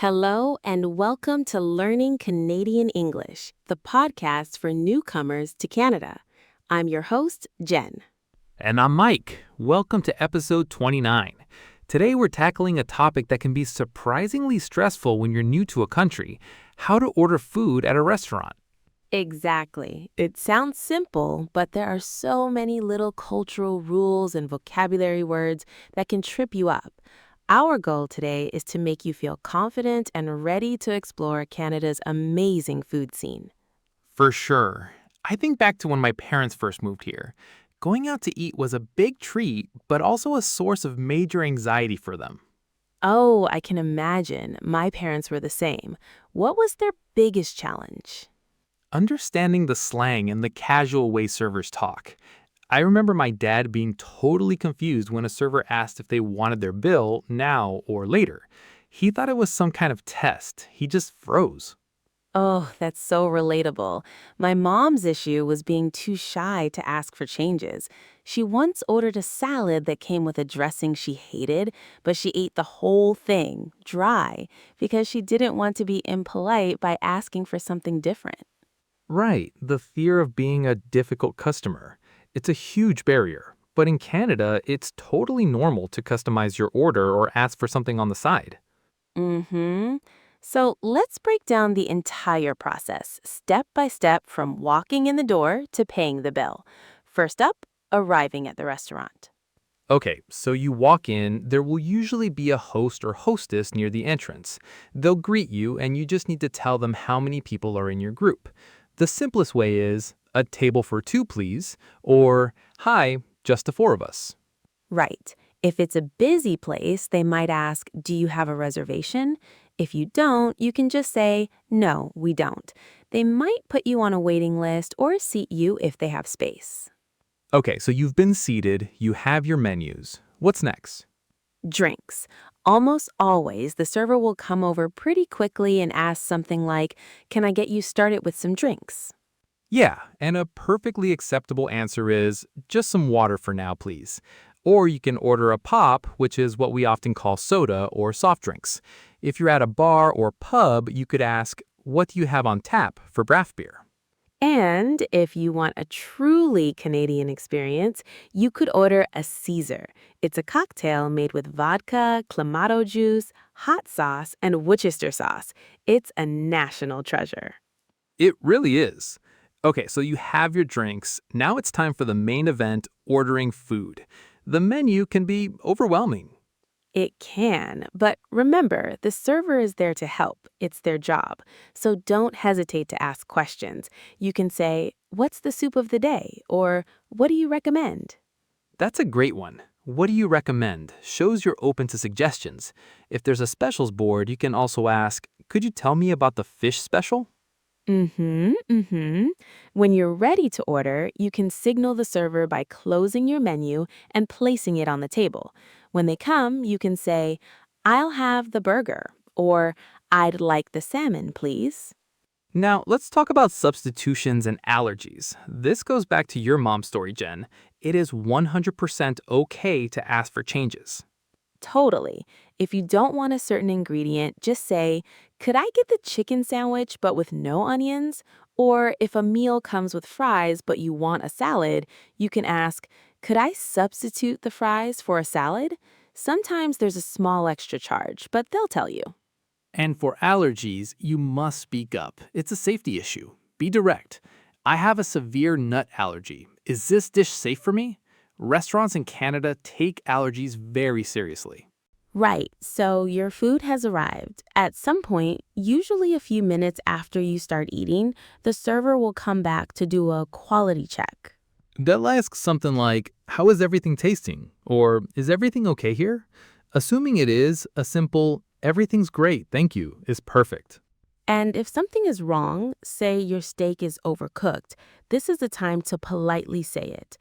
Hello, and welcome to Learning Canadian English, the podcast for newcomers to Canada. I'm your host, Jen. And I'm Mike. Welcome to episode 29. Today we're tackling a topic that can be surprisingly stressful when you're new to a country: how to order food at a restaurant. Exactly. It sounds simple, but there are so many little cultural rules and vocabulary words that can trip you up. Our goal today is to make you feel confident and ready to explore Canada's amazing food scene. For sure. I think back to when my parents first moved here. Going out to eat was a big treat, but also a source of major anxiety for them. Oh, I can imagine. My parents were the same. What was their biggest challenge? Understanding the slang and the casual way servers talk. I remember my dad being totally confused when a server asked if they wanted their bill now or later. He thought it was some kind of test. He just froze. Oh, that's so relatable. My mom's issue was being too shy to ask for changes. She once ordered a salad that came with a dressing she hated, but she ate the whole thing, dry, because she didn't want to be impolite by asking for something different. Right, the fear of being a difficult customer. It's a huge barrier, but in Canada, it's totally normal to customize your order or ask for something on the side. Mm-hmm. So let's break down the entire process, step by step, from walking in the door to paying the bill. First up, arriving at the restaurant. Okay, so you walk in, there will usually be a host or hostess near the entrance. They'll greet you, and you just need to tell them how many people are in your group. The simplest way is, "A table for two, please," or "Hi, just the four of us." Right. If it's a busy place, they might ask, "Do you have a reservation?" If you don't, you can just say, "No, we don't." They might put you on a waiting list or seat you if they have space. Okay, so you've been seated, you have your menus. What's next? Drinks. Almost always, the server will come over pretty quickly and ask something like, "Can I get you started with some drinks?" Yeah, and a perfectly acceptable answer is, "Just some water for now, please." Or you can order a pop, which is what we often call soda or soft drinks. If you're at a bar or pub, you could ask, "What do you have on tap for draft beer?" And if you want a truly Canadian experience, you could order a Caesar. It's a cocktail made with vodka, clamato juice, hot sauce, and Worcester sauce. It's a national treasure. It really is. Okay, so you have your drinks. Now it's time for the main event: ordering food. The menu can be overwhelming. It can, but remember, the server is there to help. It's their job. So don't hesitate to ask questions. You can say, "What's the soup of the day?" or "What do you recommend?" That's a great one. "What do you recommend?" shows you're open to suggestions. If there's a specials board, you can also ask, "Could you tell me about the fish special?" Mm-hmm. When you're ready to order, you can signal the server by closing your menu and placing it on the table. When they come, you can say, "I'll have the burger," or "I'd like the salmon, please." Now, let's talk about substitutions and allergies. This goes back to your mom's story, Jen. It is 100% okay to ask for changes. Totally. If you don't want a certain ingredient, just say, "Could I get the chicken sandwich but with no onions?" Or if a meal comes with fries but you want a salad, you can ask, "Could I substitute the fries for a salad?" Sometimes there's a small extra charge, but they'll tell you. And for allergies, you must speak up. It's a safety issue. Be direct. "I have a severe nut allergy. Is this dish safe for me?" Restaurants in Canada take allergies very seriously. Right, so your food has arrived. At some point, usually a few minutes after you start eating, the server will come back to do a quality check. They'll ask something like, "How is everything tasting?" Or "Is everything okay here?" Assuming it is, a simple "Everything's great, thank you" is perfect. And if something is wrong, say your steak is overcooked, this is the time to politely say it.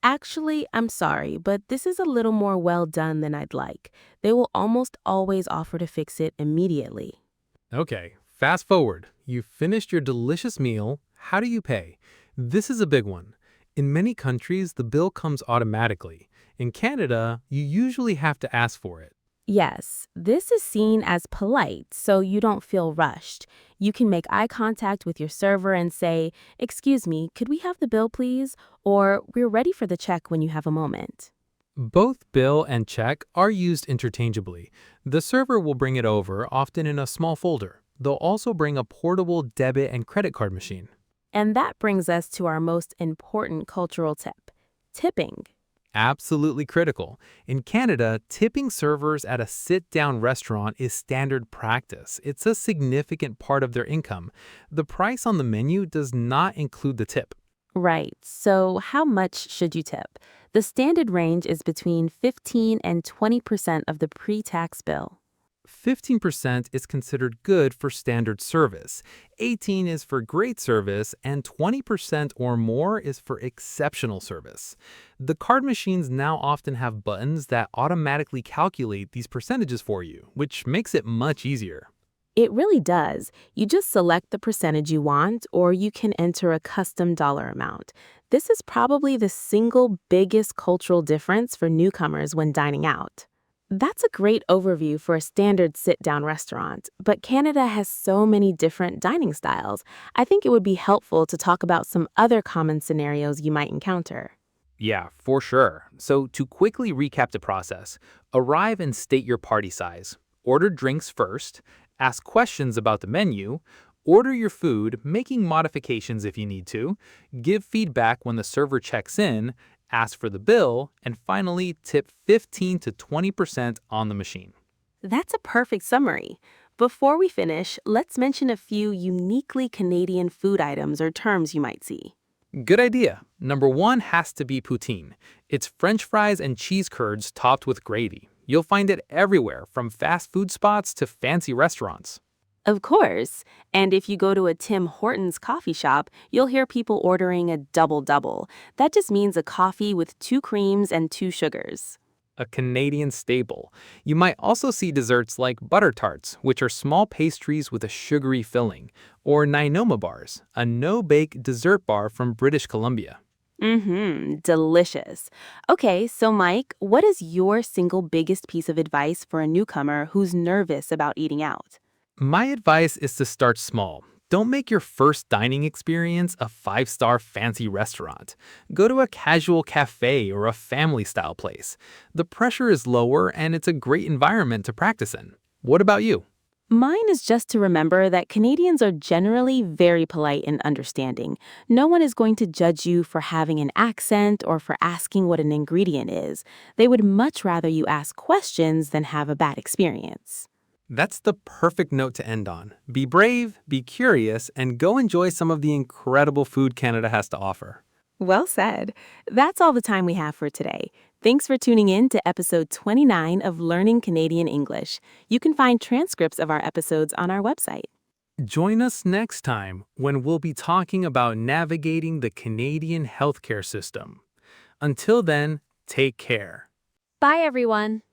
"Actually, I'm sorry, but this is a little more well done than I'd like." They will almost always offer to fix it immediately. Okay, fast forward. You've finished your delicious meal. How do you pay? This is a big one. In many countries, the bill comes automatically. In Canada, you usually have to ask for it. Yes, this is seen as polite, so you don't feel rushed. You can make eye contact with your server and say, "Excuse me, could we have the bill, please?" Or, "We're ready for the check when you have a moment." Both bill and check are used interchangeably. The server will bring it over, often in a small folder. They'll also bring a portable debit and credit card machine. And that brings us to our most important cultural tip: tipping. Absolutely critical. In Canada, tipping servers at a sit-down restaurant is standard practice. It's a significant part of their income. The price on the menu does not include the tip. Right, so how much should you tip? The standard range is between 15 and 20% of the pre-tax bill. 15% is considered good for standard service, 18 is for great service, and 20% or more is for exceptional service. The card machines now often have buttons that automatically calculate these percentages for you, which makes it much easier. It really does. You just select the percentage you want, or you can enter a custom dollar amount. This is probably the single biggest cultural difference for newcomers when dining out. That's a great overview for a standard sit-down restaurant, but Canada has so many different dining styles. I think it would be helpful to talk about some other common scenarios you might encounter. Yeah, for sure. So to quickly recap the process, arrive and state your party size. Order drinks first, ask questions about the menu, order your food, making modifications if you need to, give feedback when the server checks in, ask for the bill, and finally tip 15 to 20% on the machine. That's a perfect summary. Before we finish, let's mention a few uniquely Canadian food items or terms you might see. Good idea. Number one has to be poutine. It's French fries and cheese curds topped with gravy. You'll find it everywhere, from fast food spots to fancy restaurants. Of course. And if you go to a Tim Hortons coffee shop, you'll hear people ordering a double-double. That just means a coffee with 2 creams and 2 sugars. A Canadian staple. You might also see desserts like butter tarts, which are small pastries with a sugary filling, or Nynoma bars, a no-bake dessert bar from British Columbia. Delicious. Okay, so Mike, what is your single biggest piece of advice for a newcomer who's nervous about eating out? My advice is to start small. Don't make your first dining experience a five-star fancy restaurant. Go to a casual cafe or a family-style place. The pressure is lower and it's a great environment to practice in. What about you? Mine is just to remember that Canadians are generally very polite and understanding. No one is going to judge you for having an accent or for asking what an ingredient is. They would much rather you ask questions than have a bad experience. That's the perfect note to end on. Be brave, be curious, and go enjoy some of the incredible food Canada has to offer. Well said. That's all the time we have for today. Thanks for tuning in to episode 29 of Learning Canadian English. You can find transcripts of our episodes on our website. Join us next time when we'll be talking about navigating the Canadian healthcare system. Until then, take care. Bye, everyone.